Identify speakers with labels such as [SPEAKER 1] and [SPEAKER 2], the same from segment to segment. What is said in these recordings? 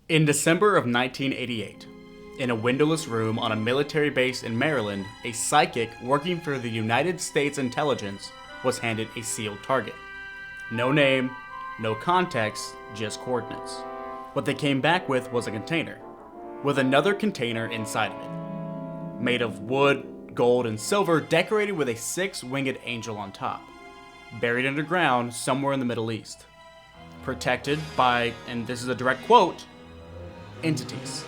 [SPEAKER 1] In December of 1988, in a windowless room on a military base in Maryland, a psychic working for the United States intelligence was handed a sealed target. No name, no context, just coordinates. What they came back with was a container, with another container inside of it, made of wood, gold, and silver, decorated with a six-winged angel on top, buried underground somewhere in the Middle East, protected by, and this is a direct quote, entities,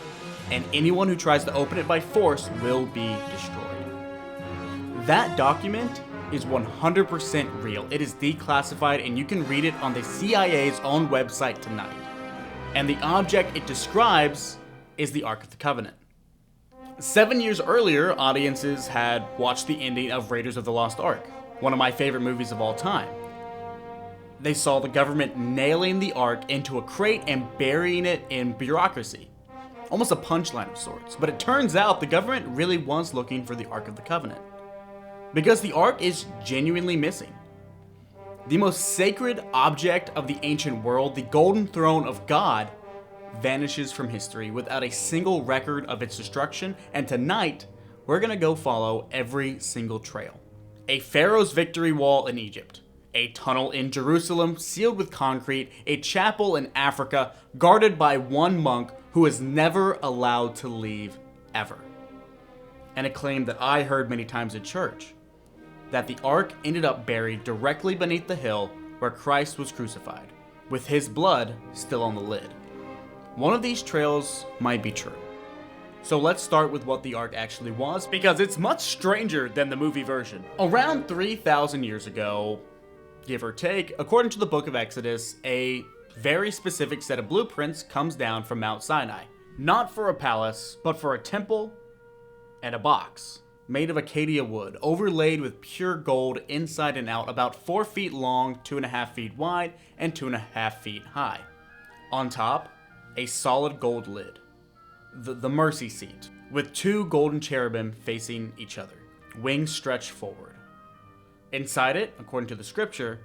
[SPEAKER 1] and anyone who tries to open it by force will be destroyed. That document is 100% real. It is declassified and you can read it on the CIA's own website tonight. And the object it describes is the Ark of the Covenant. 7 years earlier, audiences had watched the ending of Raiders of the Lost Ark, one of my favorite movies of all time. They saw the government nailing the Ark into a crate and burying it in bureaucracy. Almost a punchline of sorts. But it turns out the government really was looking for the Ark of the Covenant, because the Ark is genuinely missing. The most sacred object of the ancient world, the golden throne of God, vanishes from history without a single record of its destruction, and tonight, we're gonna go follow every single trail. A pharaoh's victory wall in Egypt, a tunnel in Jerusalem sealed with concrete, a chapel in Africa guarded by one monk who is never allowed to leave ever. And a claim that I heard many times at church, that the Ark ended up buried directly beneath the hill where Christ was crucified, with his blood still on the lid. One of these trails might be true. So let's start with what the Ark actually was, because it's much stranger than the movie version. Around 3,000 years ago, give or take, according to the book of Exodus, a very specific set of blueprints comes down from Mount Sinai. Not for a palace, but for a temple and a box made of acacia wood, overlaid with pure gold inside and out, about 4 feet long, 2.5 feet wide, and 2.5 feet high. On top, a solid gold lid, the mercy seat, with 2 golden cherubim facing each other, wings stretched forward. Inside it, according to the scripture,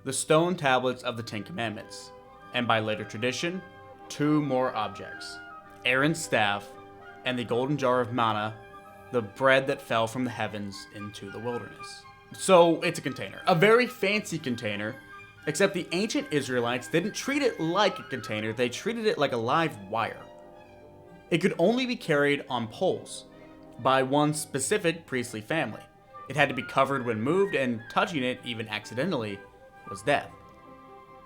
[SPEAKER 1] the stone tablets of the 10 Commandments, and by later tradition, 2 more objects, Aaron's staff and the golden jar of manna, the bread that fell from the heavens into the wilderness. So it's a container, a very fancy container, except the ancient Israelites didn't treat it like a container, they treated it like a live wire. It could only be carried on poles by one specific priestly family. It had to be covered when moved, and touching it, even accidentally, was death.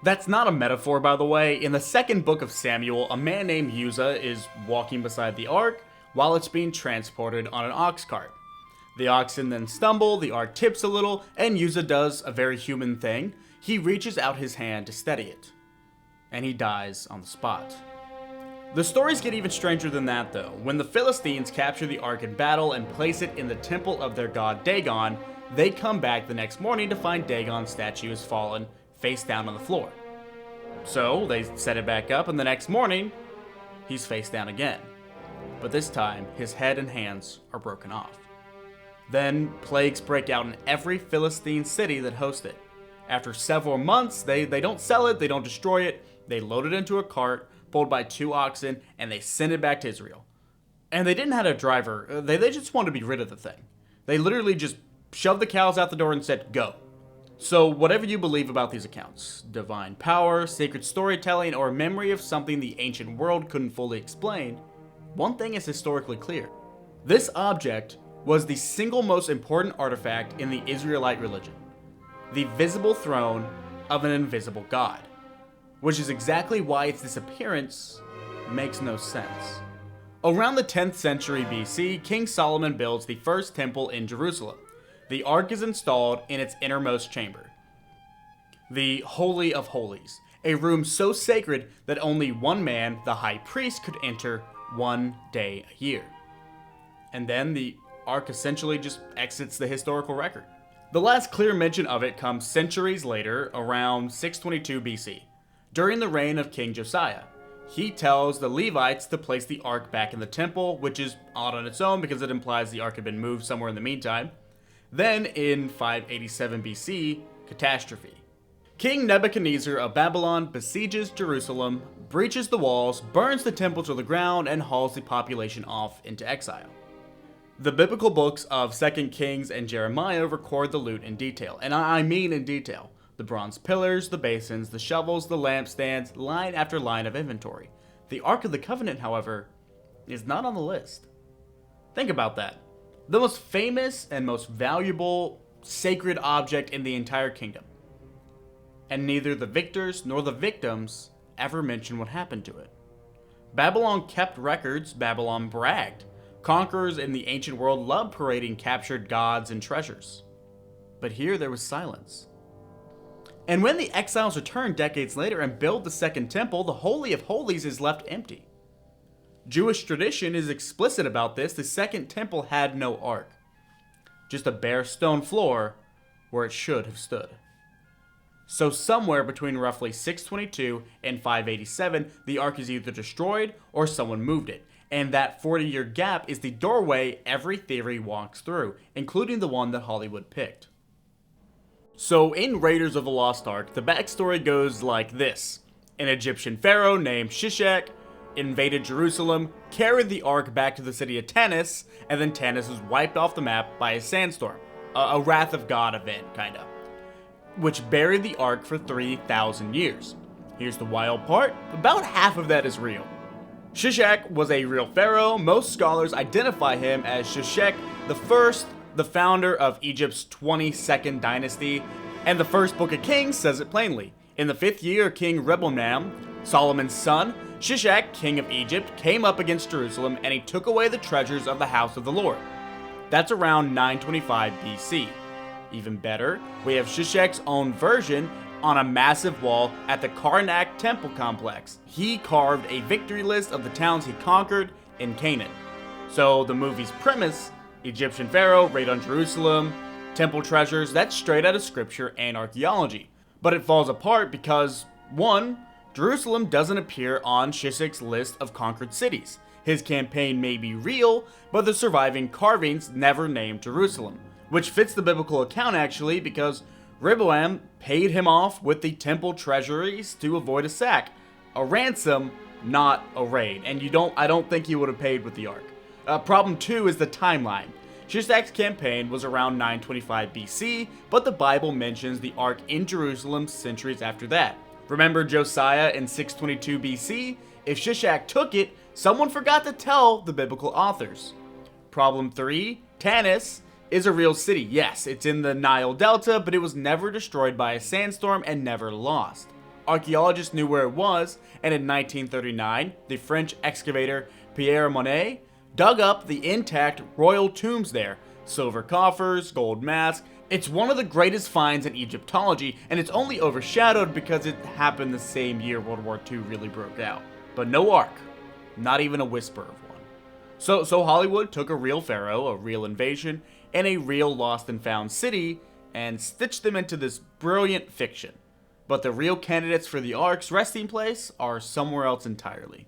[SPEAKER 1] That's not a metaphor, by the way. In the second book of Samuel, a man named Uzzah is walking beside the Ark while it's being transported on an ox cart. The oxen then stumble, the Ark tips a little, and Uzzah does a very human thing. He reaches out his hand to steady it, and he dies on the spot. The stories get even stranger than that, though. When the Philistines capture the Ark in battle and place it in the temple of their god Dagon, they come back the next morning to find Dagon's statue has fallen face down on the floor. So they set it back up, and the next morning, he's face down again. But this time, his head and hands are broken off. Then plagues break out in every Philistine city that hosts it. After several months, they don't sell it, they don't destroy it, they load it into a cart, pulled by 2 oxen, and they send it back to Israel. And they didn't have a driver, they just wanted to be rid of the thing. They literally just shoved the cows out the door and said, go. So whatever you believe about these accounts, divine power, sacred storytelling, or memory of something the ancient world couldn't fully explain, one thing is historically clear. This object was the single most important artifact in the Israelite religion, the visible throne of an invisible God, which is exactly why its disappearance makes no sense. Around the 10th century BC, King Solomon builds the first temple in Jerusalem. The Ark is installed in its innermost chamber, the Holy of Holies, a room so sacred that only one man, the high priest, could enter 1 day a year. And then the Ark essentially just exits the historical record. The last clear mention of it comes centuries later, around 622 BC, during the reign of King Josiah. He tells the Levites to place the Ark back in the temple, which is odd on its own because it implies the Ark had been moved somewhere in the meantime. Then, in 587 BC, catastrophe. King Nebuchadnezzar of Babylon besieges Jerusalem, breaches the walls, burns the temple to the ground, and hauls the population off into exile. The biblical books of 2 Kings and Jeremiah record the loot in detail, and I mean in detail. The bronze pillars, the basins, the shovels, the lampstands, line after line of inventory. The Ark of the Covenant, however, is not on the list. Think about that. The most famous and most valuable sacred object in the entire kingdom. And neither the victors nor the victims ever mention what happened to it. Babylon kept records, Babylon bragged. Conquerors in the ancient world loved parading captured gods and treasures. But here there was silence. And when the exiles return decades later and build the second temple, the Holy of Holies is left empty. Jewish tradition is explicit about this. The second temple had no ark. Just a bare stone floor where it should have stood. So somewhere between roughly 622 and 587, the ark is either destroyed or someone moved it. And that 40-year gap is the doorway every theory walks through, including the one that Hollywood picked. So in Raiders of the Lost Ark, the backstory goes like this. An Egyptian pharaoh named Shishak invaded Jerusalem, carried the ark back to the city of Tanis, and then Tanis was wiped off the map by a sandstorm. A Wrath of God event, kinda. Which buried the ark for 3,000 years. Here's the wild part, about half of that is real. Shishak was a real pharaoh. Most scholars identify him as Shishak the First, the founder of Egypt's 22nd dynasty, and the first book of Kings says it plainly. In the 5th year of King Rehoboam, Solomon's son, Shishak, king of Egypt, came up against Jerusalem and he took away the treasures of the house of the Lord. That's around 925 BC. Even better, we have Shishak's own version on a massive wall at the Karnak temple complex. He carved a victory list of the towns he conquered in Canaan. So the movie's premise, Egyptian pharaoh, raid on Jerusalem, temple treasures, that's straight out of scripture and archaeology. But it falls apart because, 1, Jerusalem doesn't appear on Shishak's list of conquered cities. His campaign may be real, but the surviving carvings never name Jerusalem. Which fits the biblical account actually, because Rehoboam paid him off with the temple treasuries to avoid a sack. A ransom, not a raid. And I don't think he would have paid with the ark. Problem 2 is the timeline. Shishak's campaign was around 925 BC, but the Bible mentions the ark in Jerusalem centuries after that. Remember Josiah in 622 BC? If Shishak took it, someone forgot to tell the biblical authors. Problem 3, Tanis is a real city. Yes, it's in the Nile Delta, but it was never destroyed by a sandstorm and never lost. Archaeologists knew where it was, and in 1939, the French excavator Pierre Monet dug up the intact royal tombs there. Silver coffers, gold masks. It's one of the greatest finds in Egyptology, and it's only overshadowed because it happened the same year World War II really broke out. But no ark, not even a whisper of one. So Hollywood took a real pharaoh, a real invasion, and a real lost and found city, and stitched them into this brilliant fiction. But the real candidates for the ark's resting place are somewhere else entirely.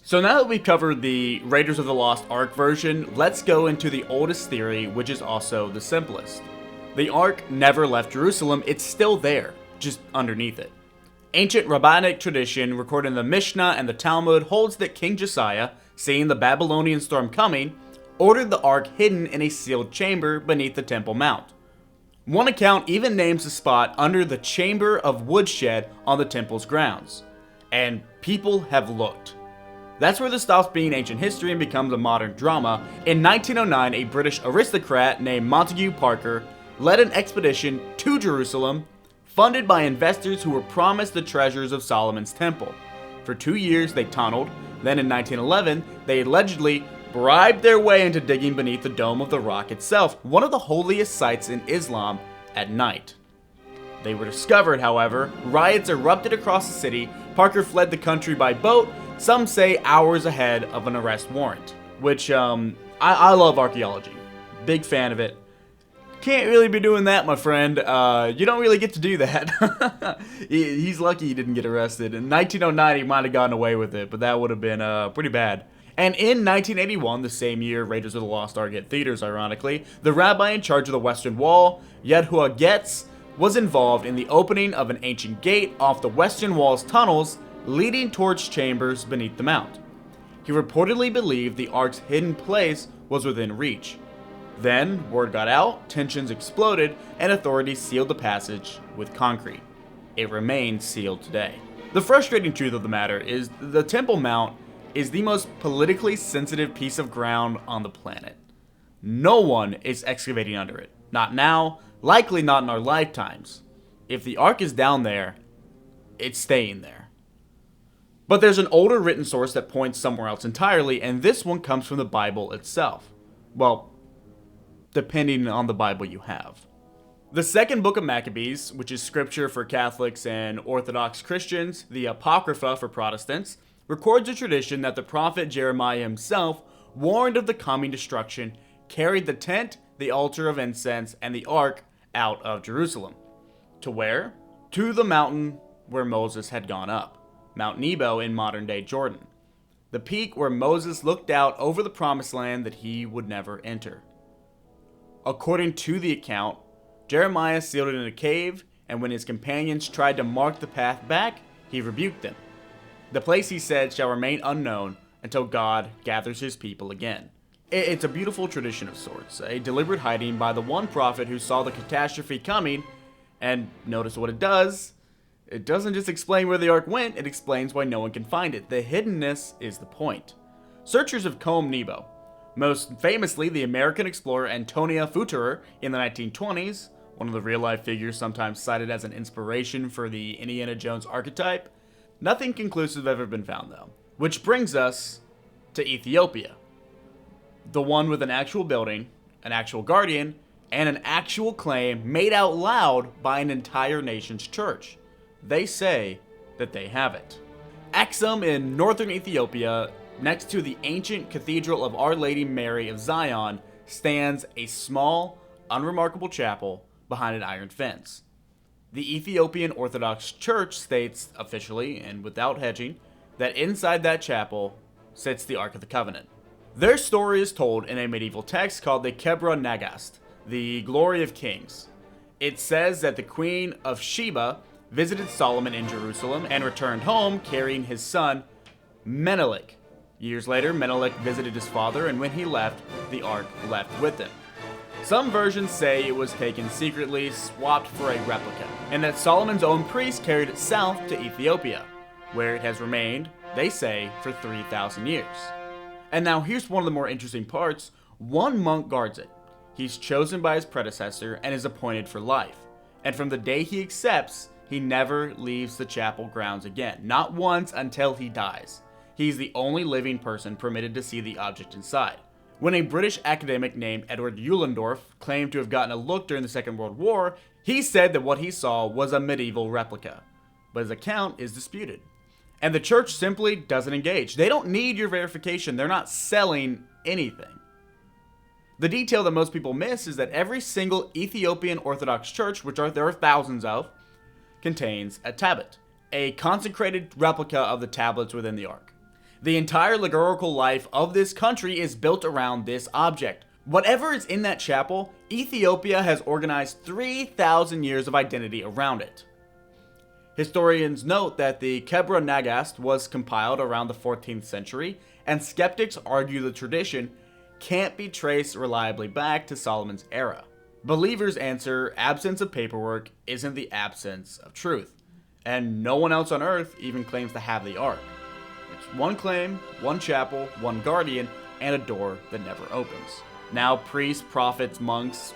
[SPEAKER 1] So now that we've covered the Raiders of the Lost Ark version, let's go into the oldest theory, which is also the simplest. The ark never left Jerusalem, it's still there, just underneath it. Ancient rabbinic tradition recorded in the Mishnah and the Talmud holds that King Josiah, seeing the Babylonian storm coming, ordered the ark hidden in a sealed chamber beneath the Temple Mount. One account even names the spot under the chamber of woodshed on the temple's grounds. And people have looked. That's where this stops being ancient history and becomes a modern drama. In 1909, a British aristocrat named Montague Parker led an expedition to Jerusalem, funded by investors who were promised the treasures of Solomon's temple. For 2 years, they tunneled. Then in 1911, they allegedly bribed their way into digging beneath the Dome of the Rock itself, one of the holiest sites in Islam, at night. They were discovered, however. Riots erupted across the city. Parker fled the country by boat, some say hours ahead of an arrest warrant. Which, I love archaeology. Big fan of it. Can't really be doing that, my friend. You don't really get to do that. He's lucky he didn't get arrested. In 1909, he might have gotten away with it, but that would have been pretty bad. And in 1981, the same year Raiders of the Lost Ark hit theaters, ironically, the rabbi in charge of the Western Wall, Yehoiah Getz, was involved in the opening of an ancient gate off the Western Wall's tunnels leading towards chambers beneath the mount. He reportedly believed the Ark's hidden place was within reach. Then, word got out, tensions exploded, and authorities sealed the passage with concrete. It remains sealed today. The frustrating truth of the matter is the Temple Mount is the most politically sensitive piece of ground on the planet. No one is excavating under it. Not now, likely not in our lifetimes. If the Ark is down there, it's staying there. But there's an older written source that points somewhere else entirely, and this one comes from the Bible itself. Well, depending on the Bible you have. The second book of Maccabees, which is scripture for Catholics and Orthodox Christians, the Apocrypha for Protestants, records a tradition that the prophet Jeremiah himself warned of the coming destruction, carried the tent, the altar of incense, and the ark out of Jerusalem. To where? To the mountain where Moses had gone up, Mount Nebo in modern-day Jordan, the peak where Moses looked out over the promised land that he would never enter. According to the account, Jeremiah sealed it in a cave, and when his companions tried to mark the path back, he rebuked them. The place, he said, shall remain unknown until God gathers his people again. It's a beautiful tradition of sorts, a deliberate hiding by the one prophet who saw the catastrophe coming, and notice what it does. It doesn't just explain where the ark went, it explains why no one can find it. The hiddenness is the point. Searchers have combed Nebo, most famously the American explorer Antonia Futurer in the 1920s, one of the real-life figures sometimes cited as an inspiration for the Indiana Jones archetype. Nothing conclusive ever been found, though. Which brings us to Ethiopia. The one with an actual building, an actual guardian, and an actual claim made out loud by an entire nation's church. They say that they have it. Axum in northern Ethiopia, next to the ancient Cathedral of Our Lady Mary of Zion, stands a small, unremarkable chapel behind an iron fence. The Ethiopian Orthodox Church states, officially and without hedging, that inside that chapel sits the Ark of the Covenant. Their story is told in a medieval text called the Kebra Nagast, the Glory of Kings. It says that the Queen of Sheba visited Solomon in Jerusalem and returned home carrying his son, Menelik. Years later, Menelik visited his father, and when he left, the Ark left with him. Some versions say it was taken secretly, swapped for a replica, and that Solomon's own priest carried it south to Ethiopia, where it has remained, they say, for 3,000 years. And now here's one of the more interesting parts. One monk guards it. He's chosen by his predecessor and is appointed for life. And from the day he accepts, he never leaves the chapel grounds again, not once until he dies. He's the only living person permitted to see the object inside. When a British academic named Edward Eulendorf claimed to have gotten a look during the Second World War, he said that what he saw was a medieval replica. But his account is disputed. And the church simply doesn't engage. They don't need your verification. They're not selling anything. The detail that most people miss is that every single Ethiopian Orthodox church, which there are thousands of, contains a tablet, a consecrated replica of the tablets within the Ark. The entire liturgical life of this country is built around this object. Whatever is in that chapel, Ethiopia has organized 3,000 years of identity around it. Historians note that the Kebra Nagast was compiled around the 14th century, and skeptics argue the tradition can't be traced reliably back to Solomon's era. Believers answer, absence of paperwork isn't the absence of truth, and no one else on earth even claims to have the Ark. It's one claim, one chapel, one guardian, and a door that never opens. Now priests, prophets, monks,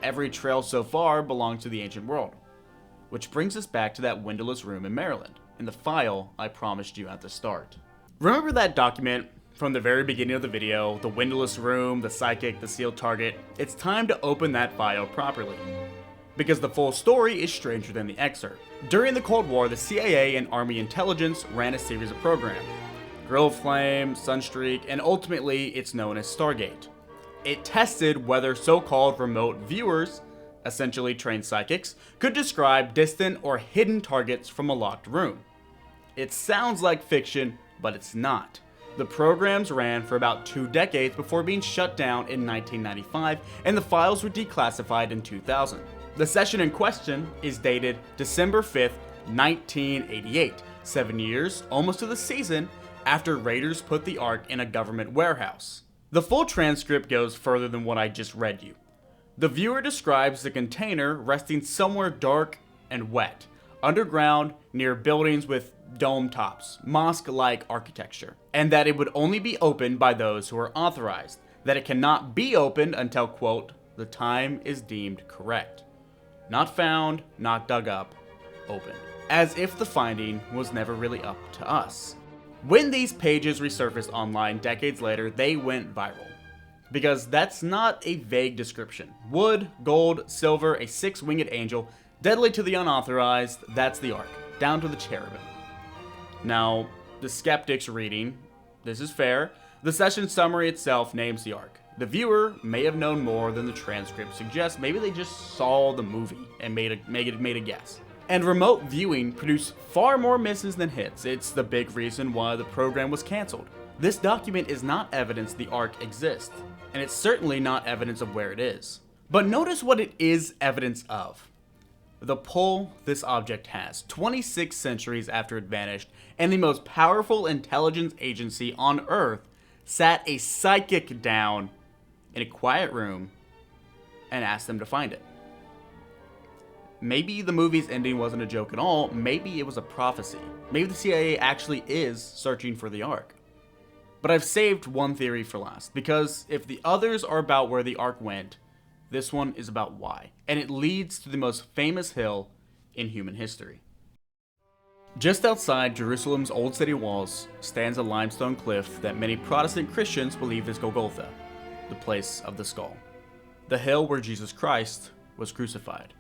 [SPEAKER 1] every trail so far belongs to the ancient world. Which brings us back to that windowless room in Maryland, in the file I promised you at the start. Remember that document from the very beginning of the video, the windowless room, the psychic, the sealed target? It's time to open that file properly, because the full story is stranger than the excerpt. During the Cold War, the CIA and Army intelligence ran a series of programs. Grill Flame, Sunstreak, and ultimately it's known as Stargate. It tested whether so-called remote viewers, essentially trained psychics, could describe distant or hidden targets from a locked room. It sounds like fiction, but it's not. The programs ran for about 2 decades before being shut down in 1995, and the files were declassified in 2000. The session in question is dated December 5th, 1988, 7 years, almost to the season, after raiders put the Ark in a government warehouse. The full transcript goes further than what I just read you. The viewer describes the container resting somewhere dark and wet, underground near buildings with dome tops, mosque-like architecture, and that it would only be opened by those who are authorized, that it cannot be opened until, quote, the time is deemed correct. Not found, not dug up, opened. As if the finding was never really up to us. When these pages resurfaced online decades later, they went viral. Because that's not a vague description. Wood, gold, silver, a 6-winged angel, deadly to the unauthorized, that's the Ark, down to the cherubim. Now, the skeptics reading, this is fair, the session summary itself names the Ark. The viewer may have known more than the transcript suggests. Maybe they just saw the movie and made a guess. And remote viewing produced far more misses than hits. It's the big reason why the program was canceled. This document is not evidence the Ark exists, and it's certainly not evidence of where it is. But notice what it is evidence of. The pull this object has, 26 centuries after it vanished, and the most powerful intelligence agency on Earth sat a psychic down in a quiet room and asked them to find it. Maybe the movie's ending wasn't a joke at all, maybe it was a prophecy. Maybe the CIA actually is searching for the Ark. But I've saved one theory for last, because if the others are about where the Ark went, this one is about why, and it leads to the most famous hill in human history. Just outside Jerusalem's old city walls stands a limestone cliff that many Protestant Christians believe is Golgotha, the place of the skull, the hill where Jesus Christ was crucified.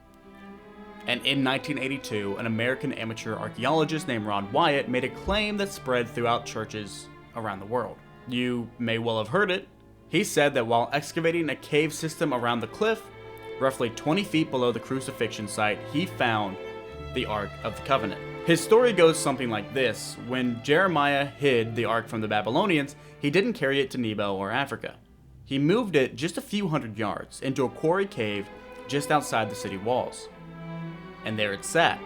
[SPEAKER 1] And in 1982, an American amateur archaeologist named Ron Wyatt made a claim that spread throughout churches around the world. You may well have heard it. He said that while excavating a cave system around the cliff, roughly 20 feet below the crucifixion site, he found the Ark of the Covenant. His story goes something like this. When Jeremiah hid the Ark from the Babylonians, he didn't carry it to Nebo or Africa. He moved it just a few hundred yards into a quarry cave just outside the city walls. And there it sat,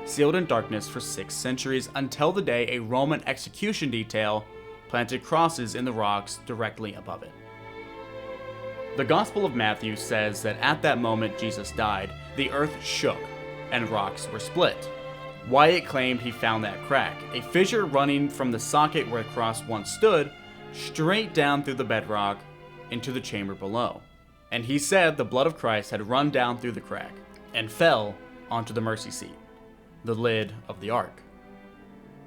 [SPEAKER 1] sealed in darkness for 6 centuries until the day a Roman execution detail planted crosses in the rocks directly above it. The Gospel of Matthew says that at that moment Jesus died, the earth shook and rocks were split. Wyatt claimed he found that crack, a fissure running from the socket where the cross once stood, straight down through the bedrock into the chamber below. And he said the blood of Christ had run down through the crack and fell onto the mercy seat, the lid of the Ark.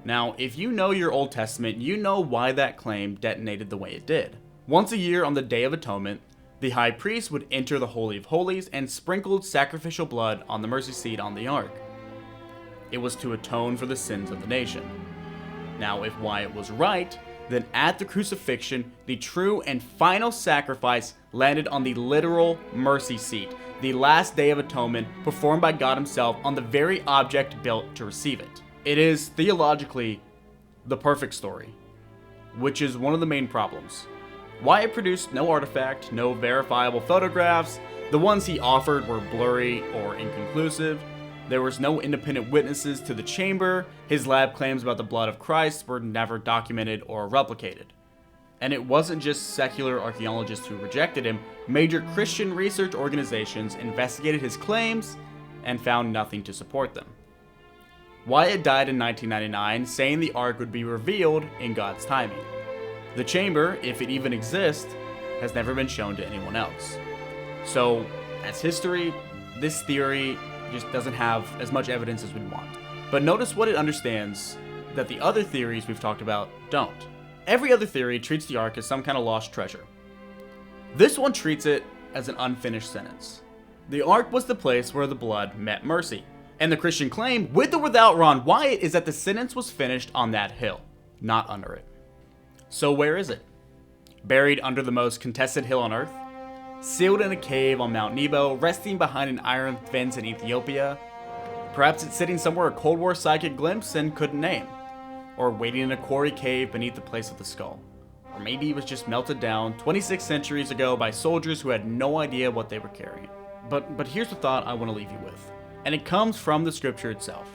[SPEAKER 1] Now, if you know your Old Testament, you know why that claim detonated the way it did. Once a year on the Day of Atonement, the high priest would enter the Holy of Holies and sprinkled sacrificial blood on the mercy seat on the Ark. It was to atone for the sins of the nation. Now, if Wyatt was right, then at the crucifixion, the true and final sacrifice landed on the literal mercy seat, the last day of atonement performed by God himself on the very object built to receive it. It is theologically the perfect story, which is one of the main problems. Wyatt produced no artifact, no verifiable photographs. The ones he offered were blurry or inconclusive. There was no independent witnesses to the chamber. His lab claims about the blood of Christ were never documented or replicated. And it wasn't just secular archaeologists who rejected him. Major Christian research organizations investigated his claims and found nothing to support them. Wyatt died in 1999, saying the Ark would be revealed in God's timing. The chamber, if it even exists, has never been shown to anyone else. So, as history, this theory just doesn't have as much evidence as we'd want. But notice what it understands that the other theories we've talked about don't. Every other theory treats the Ark as some kind of lost treasure. This one treats it as an unfinished sentence. The Ark was the place where the blood met mercy. And the Christian claim, with or without Ron Wyatt, is that the sentence was finished on that hill, not under it. So where is it? Buried under the most contested hill on Earth? Sealed in a cave on Mount Nebo, resting behind an iron fence in Ethiopia? Perhaps it's sitting somewhere a Cold War psychic glimpsed and couldn't name. Or waiting in a quarry cave beneath the place of the skull. Or maybe it was just melted down 26 centuries ago by soldiers who had no idea what they were carrying. But here's the thought I want to leave you with. And it comes from the scripture itself.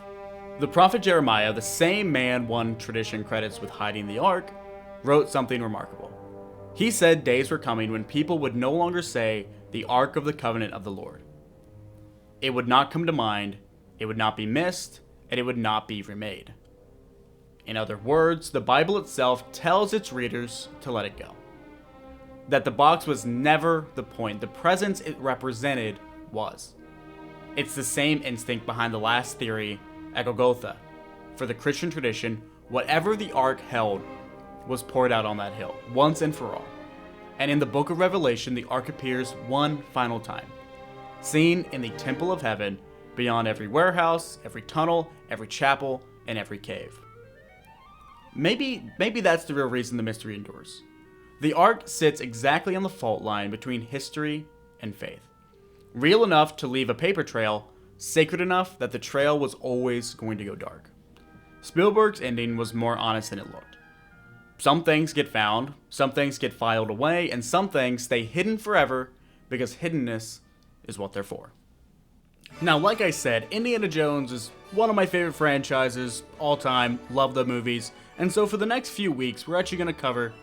[SPEAKER 1] The prophet Jeremiah, the same man one tradition credits with hiding the ark, wrote something remarkable. He said days were coming when people would no longer say, "the ark of the covenant of the Lord." It would not come to mind, it would not be missed, and it would not be remade. In other words, the Bible itself tells its readers to let it go. That the box was never the point, the presence it represented was. It's the same instinct behind the last theory, Golgotha. For the Christian tradition, whatever the ark held was poured out on that hill, once and for all. And in the book of Revelation, the ark appears one final time, seen in the temple of heaven, beyond every warehouse, every tunnel, every chapel, and every cave. Maybe that's the real reason the mystery endures. The ark sits exactly on the fault line between history and faith. Real enough to leave a paper trail, sacred enough that the trail was always going to go dark. Spielberg's ending was more honest than it looked. Some things get found, some things get filed away, and some things stay hidden forever because hiddenness is what they're for. Now, like I said, Indiana Jones is one of my favorite franchises all time, love the movies, and so for the next few weeks, we're actually going to cover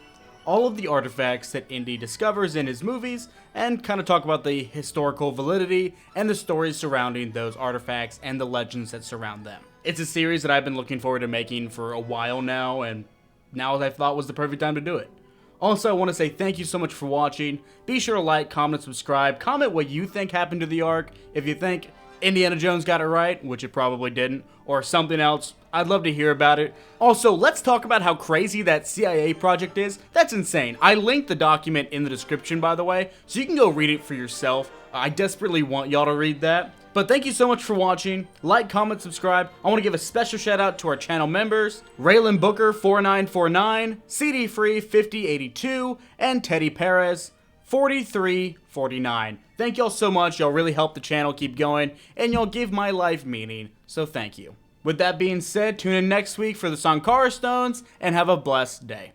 [SPEAKER 1] all of the artifacts that Indy discovers in his movies and kind of talk about the historical validity and the stories surrounding those artifacts and the legends that surround them. It's a series that I've been looking forward to making for a while now, and now I thought was the perfect time to do it. Also, I want to say thank you so much for watching. Be sure to like, comment, subscribe. Comment what you think happened to the Ark. If you think Indiana Jones got it right, which it probably didn't, or something else, I'd love to hear about it. Also, let's talk about how crazy that CIA project is. That's insane. I linked the document in the description, by the way, so you can go read it for yourself. I desperately want y'all to read that. But thank you so much for watching. Like, comment, subscribe. I want to give a special shout out to our channel members, Raylan Booker 4949, CD Free 5082, and Teddy Perez 4349. Thank y'all so much. Y'all really help the channel keep going, and y'all give my life meaning, so thank you. With that being said, tune in next week for the Sankara Stones, and have a blessed day.